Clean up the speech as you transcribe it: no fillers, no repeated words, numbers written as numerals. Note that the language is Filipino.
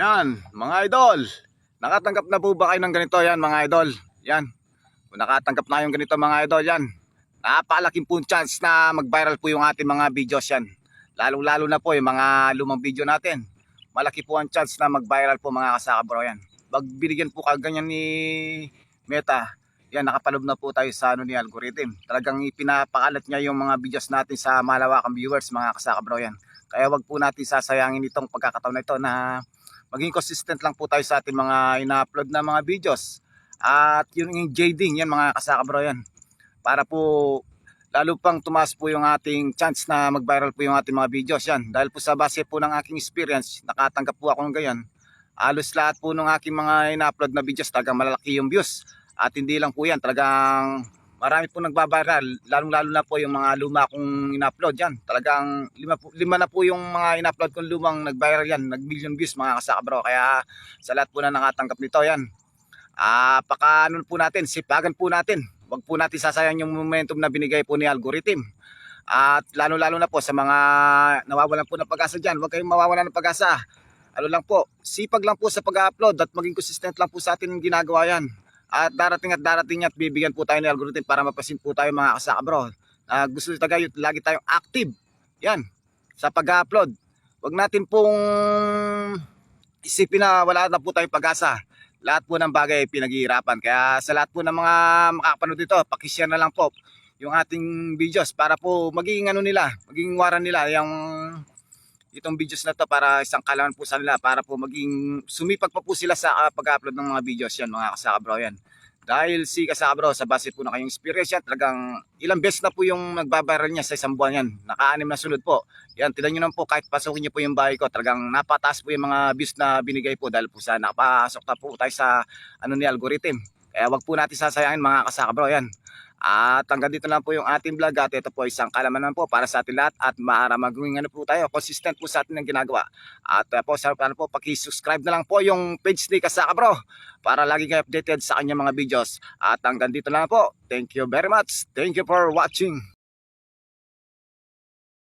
Yan, mga idol. Nakatanggap na po ba kayo ng ganito? Yan, mga idol. Yan. Kung nakatanggap na yung ganito, mga idol, yan. Napakalaking po chance na mag-viral po yung ating mga videos yan. Lalo-lalo na po yung mga lumang video natin. Malaki po ang chance na mag-viral po, mga kasakabro yan. Pag binigyan po kaganyan ni Meta, yan, nakapalob na po tayo sa ni algorithm. Talagang ipinapakalat niya yung mga videos natin sa malawakang viewers, mga kasakabro yan. Kaya wag po natin sasayangin itong pagkakataon na ito na maging consistent lang po tayo sa ating mga ina-upload na mga videos. At yung JDing, yan mga kasakabro yan. Para po lalo pang tumaas po yung ating chance na mag-viral po yung ating mga videos yan. Dahil po sa base po ng aking experience, nakatanggap po ako ng ganyan. Halos lahat po ng aking mga ina-upload na videos talagang malalaki yung views. At hindi lang po yan, talagang marami po nagbabaral, lalong-lalo na po yung mga luma kong ina-upload yan. Talagang lima na po yung mga ina-upload kong lumang nag-viral yan, nag-million views mga kasakabro. Kaya sa lahat po na nakatanggap nito yan, ano po natin, sipagan po natin. Wag po natin sasayang yung momentum na binigay po ni algorithm. At lalo-lalo na po sa mga nawawalan po ng pag-asa dyan, wag kayong mawawalan ng pag-asa. Ano lang po, sipag lang po sa pag-upload at maging consistent lang po sa atin yung ginagawa yan. At darating at bibigyan po tayo ng algorithm para mapasin po tayo mga kasakabro. Gusto tayo lagi tayong active. Yan, sa pag-upload. Huwag natin pong isipin na wala na po tayong pag-asa. Lahat po ng bagay pinaghihirapan. Kaya sa lahat po ng mga makakapanood dito, pakishare na lang po yung ating videos para po maging maging waran nila yung itong videos na to para isang kalaman po sa nila para po maging sumipag pa po sila sa pag-upload ng mga videos yan mga kasakabro yan. Dahil si kasakabro sa base po na kayong experience yan talagang ilang beses na po yung nagbabaral niya sa isang buwan yan. Naka-anim na sunod po. Yan, tignan nyo naman po kahit pasukin nyo po yung bahay ko talagang napataas po yung mga views na binigay po dahil po sa nakapasok na po tayo sa ni algorithm. Kaya wag po natin sasayangin mga kasakabro yan. At hanggang dito lang po yung ating vlog at ito po isang kalaman po para sa atin lahat at para maging po tayo consistent po sa atin ng ginagawa. At po sa po paki-subscribe na lang po yung page ni Kasakabro para lagi kayo updated sa kanyang mga videos. At hanggang dito lang po. Thank you very much. Thank you for watching.